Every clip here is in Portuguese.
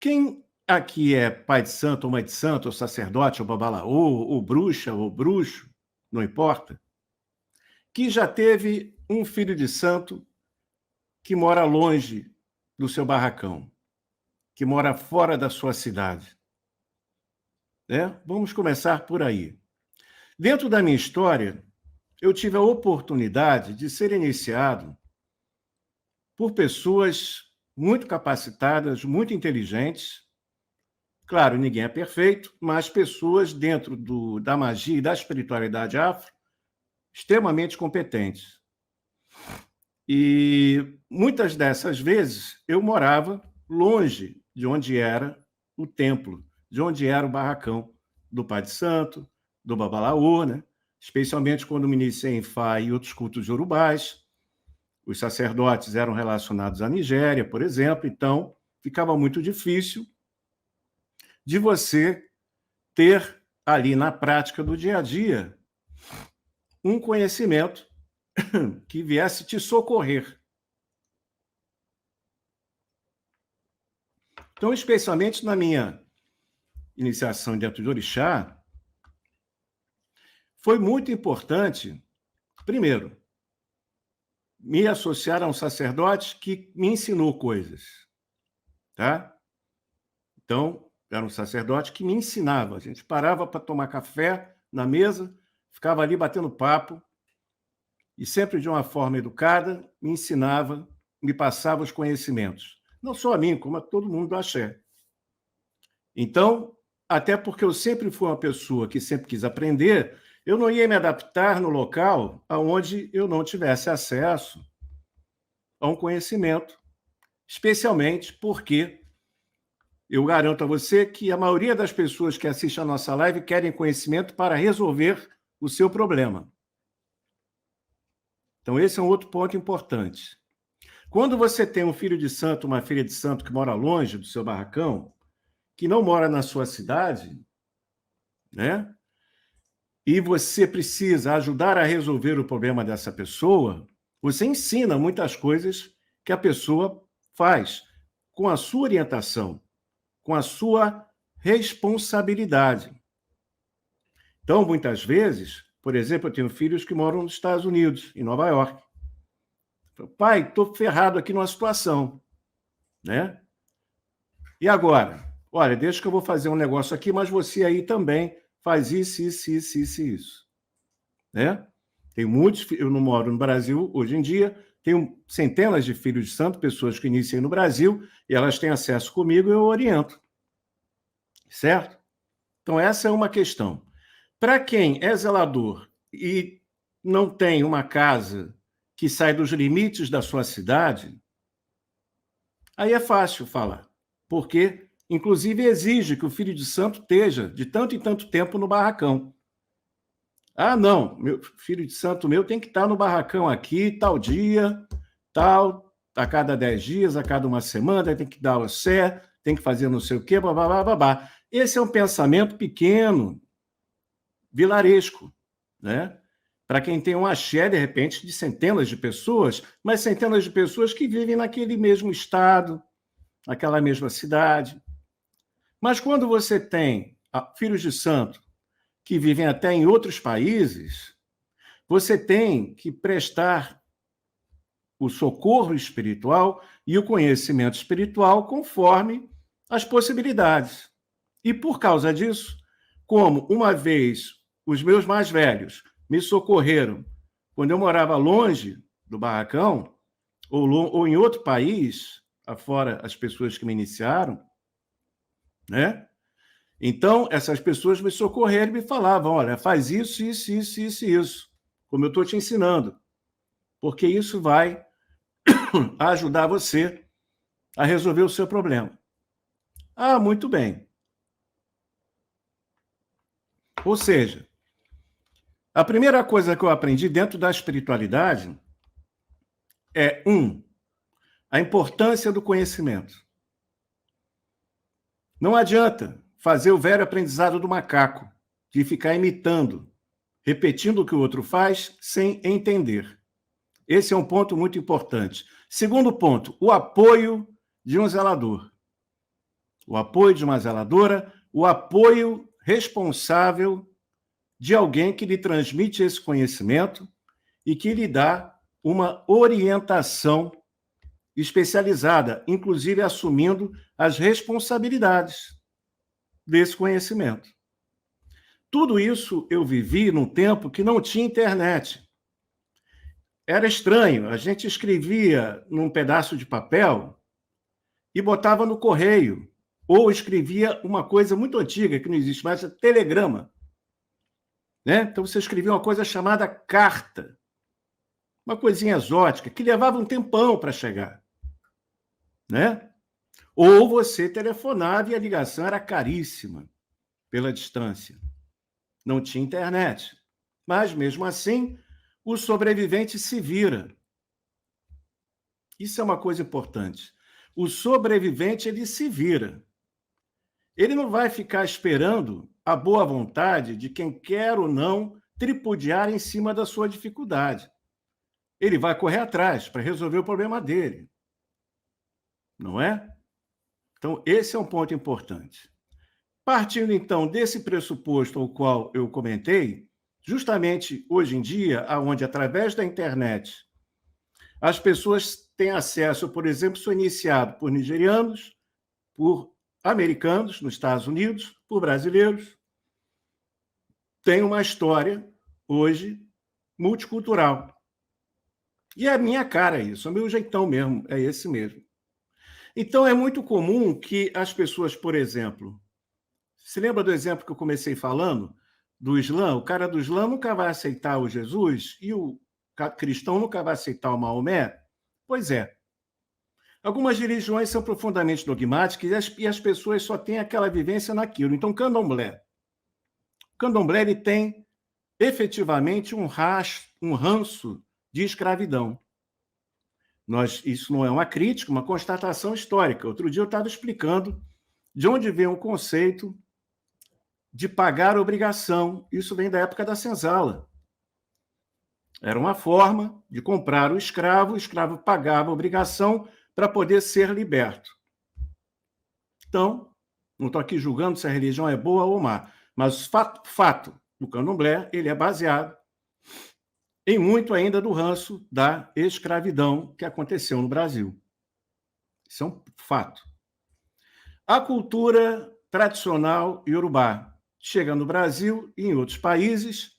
Quem aqui é pai de santo, ou mãe de santo, ou sacerdote, ou babalaô, ou bruxa, ou bruxo, não importa, que já teve um filho de santo que mora longe do seu barracão, que mora fora da sua cidade, né? Vamos começar por aí. Dentro da minha história, eu tive a oportunidade de ser iniciado por pessoas muito capacitadas, muito inteligentes. Claro, ninguém é perfeito, mas pessoas dentro da magia e da espiritualidade afro extremamente competentes. E muitas dessas vezes eu morava longe de onde era o templo, de onde era o barracão do Pai de Santo, do Babalaô, né? Especialmente quando me iniciei em Fá e outros cultos yorubais. Os sacerdotes eram relacionados à Nigéria, por exemplo, então ficava muito difícil de você ter ali na prática do dia a dia um conhecimento que viesse te socorrer. Então, especialmente na minha iniciação dentro de Orixá, foi muito importante, primeiro, me associar a um sacerdote que me ensinou coisas, tá? Então, era um sacerdote que me ensinava. A gente parava para tomar café na mesa, ficava ali batendo papo, e sempre de uma forma educada, me ensinava, me passava os conhecimentos. Não só a mim, como a todo mundo do axé. Então, até porque eu sempre fui uma pessoa que sempre quis aprender, eu não ia me adaptar no local onde eu não tivesse acesso a um conhecimento, especialmente porque eu garanto a você que a maioria das pessoas que assistem a nossa live querem conhecimento para resolver o seu problema. Então, esse é um outro ponto importante. Quando você tem um filho de santo, uma filha de santo que mora longe do seu barracão, que não mora na sua cidade, né? E você precisa ajudar a resolver o problema dessa pessoa, você ensina muitas coisas que a pessoa faz com a sua orientação, com a sua responsabilidade. Então, muitas vezes, por exemplo, eu tenho filhos que moram nos Estados Unidos, em Nova York. Pai, estou ferrado aqui numa situação, né? E agora? Olha, deixa que eu vou fazer um negócio aqui, mas você aí também faz isso, isso, isso, isso, isso. Né? Tem muitos, eu não moro no Brasil hoje em dia, tenho centenas de filhos de santo, pessoas que iniciam no Brasil, e elas têm acesso comigo e eu oriento. Certo? Então, essa é uma questão. Para quem é zelador e não tem uma casa que sai dos limites da sua cidade, aí é fácil falar, porque, inclusive, exige que o filho de santo esteja de tanto em tanto tempo no barracão. Ah, não, meu filho de santo meu tem que estar no barracão aqui, tal dia, tal, a cada 10 dias, a cada uma semana, tem que dar o sé, tem que fazer não sei o quê, babá, babá. Esse é um pensamento pequeno, vilaresco, né? Para quem tem um axé, de repente, de centenas de pessoas, mas centenas de pessoas que vivem naquele mesmo estado, naquela mesma cidade. Mas quando você tem filhos de santo que vivem até em outros países, você tem que prestar o socorro espiritual e o conhecimento espiritual conforme as possibilidades. E por causa disso, como uma vez os meus mais velhos me socorreram quando eu morava longe do barracão, ou em outro país, afora as pessoas que me iniciaram, né? Então, essas pessoas me socorreram e me falavam, olha, faz isso, isso, isso, isso, isso, como eu estou te ensinando, porque isso vai ajudar você a resolver o seu problema. Ah, muito bem. Ou seja, a primeira coisa que eu aprendi dentro da espiritualidade é, a importância do conhecimento. Não adianta fazer o velho aprendizado do macaco, de ficar imitando, repetindo o que o outro faz sem entender. Esse é um ponto muito importante. Segundo ponto, o apoio de um zelador. o apoio de uma zeladora, o apoio responsável de alguém que lhe transmite esse conhecimento e que lhe dá uma orientação especializada, inclusive assumindo as responsabilidades desse conhecimento. Tudo isso eu vivi num tempo que não tinha internet. Era estranho, a gente escrevia num pedaço de papel e botava no correio, ou escrevia uma coisa muito antiga, que não existe mais, telegrama. Né? Então você escrevia uma coisa chamada carta, uma coisinha exótica, que levava um tempão para chegar. Né? Ou você telefonava e a ligação era caríssima pela distância. Não tinha internet. Mas, mesmo assim, o sobrevivente se vira. Isso é uma coisa importante. O sobrevivente, ele se vira. Ele não vai ficar esperando a boa vontade de quem quer ou não tripudiar em cima da sua dificuldade. Ele vai correr atrás para resolver o problema dele. Não é? Então, esse é um ponto importante. Partindo, então, desse pressuposto ao qual eu comentei, justamente hoje em dia, onde através da internet as pessoas têm acesso, por exemplo, sou iniciado por nigerianos, por americanos nos Estados Unidos, por brasileiros, tem uma história hoje multicultural. E é a minha cara isso, é o meu jeitão mesmo, é esse mesmo. Então, é muito comum que as pessoas, por exemplo, se lembra do exemplo que eu comecei falando do Islã? O cara do Islã nunca vai aceitar o Jesus e o cristão nunca vai aceitar o Maomé? Pois é. Algumas religiões são profundamente dogmáticas e as pessoas só têm aquela vivência naquilo. Então, candomblé. O candomblé ele tem efetivamente um ranço de escravidão. Isso não é uma crítica, uma constatação histórica. Outro dia eu estava explicando de onde vem o conceito de pagar obrigação. Isso vem da época da senzala. Era uma forma de comprar o escravo pagava a obrigação para poder ser liberto. Então, não estou aqui julgando se a religião é boa ou má, mas o fato do candomblé, ele é baseado em muito ainda do ranço da escravidão que aconteceu no Brasil. Isso é um fato. A cultura tradicional iorubá chega no Brasil e em outros países,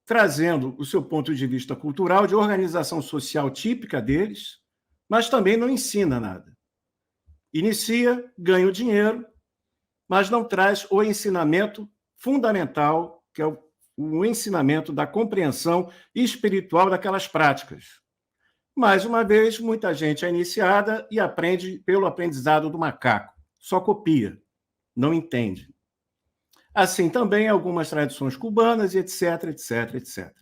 trazendo o seu ponto de vista cultural, de organização social típica deles, mas também não ensina nada. Inicia, ganha o dinheiro, mas não traz o ensinamento fundamental, que é o ensinamento da compreensão espiritual daquelas práticas. Mais uma vez, muita gente é iniciada e aprende pelo aprendizado do macaco. Só copia, não entende. Assim também algumas tradições cubanas, etc, etc, etc.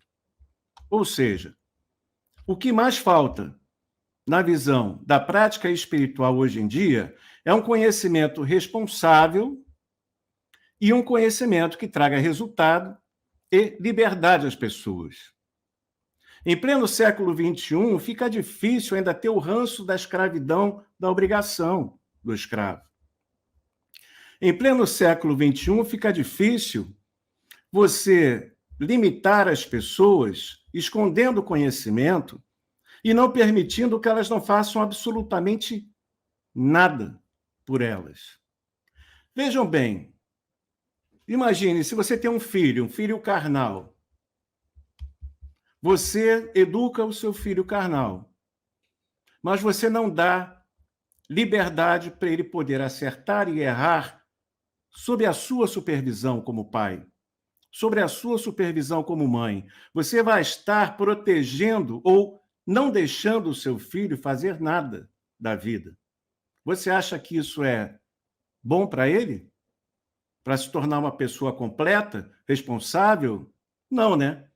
Ou seja, o que mais falta na visão da prática espiritual hoje em dia é um conhecimento responsável e um conhecimento que traga resultado e liberdade às pessoas. Em pleno século XXI, fica difícil ainda ter o ranço da escravidão, da obrigação do escravo. Em pleno século XXI, fica difícil você limitar as pessoas, escondendo o conhecimento e não permitindo que elas não façam absolutamente nada por elas. Vejam bem, imagine se você tem um filho carnal. Você educa o seu filho carnal, mas você não dá liberdade para ele poder acertar e errar sob a sua supervisão como pai, sobre a sua supervisão como mãe. Você vai estar protegendo ou não deixando o seu filho fazer nada da vida. Você acha que isso é bom para ele? Para se tornar uma pessoa completa, responsável? Não, né?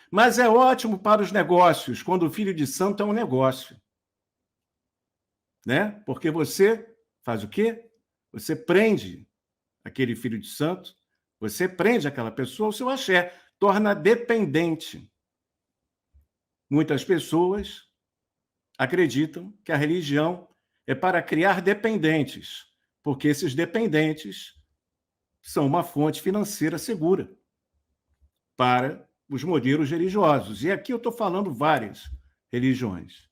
Mas é ótimo para os negócios, quando o filho de santo é um negócio. Né? Porque você faz o quê? Você prende aquele filho de santo, você prende aquela pessoa ao seu axé, torna dependente. Muitas pessoas acreditam que a religião é para criar dependentes, porque esses dependentes são uma fonte financeira segura para os modelos religiosos. E aqui eu estou falando várias religiões.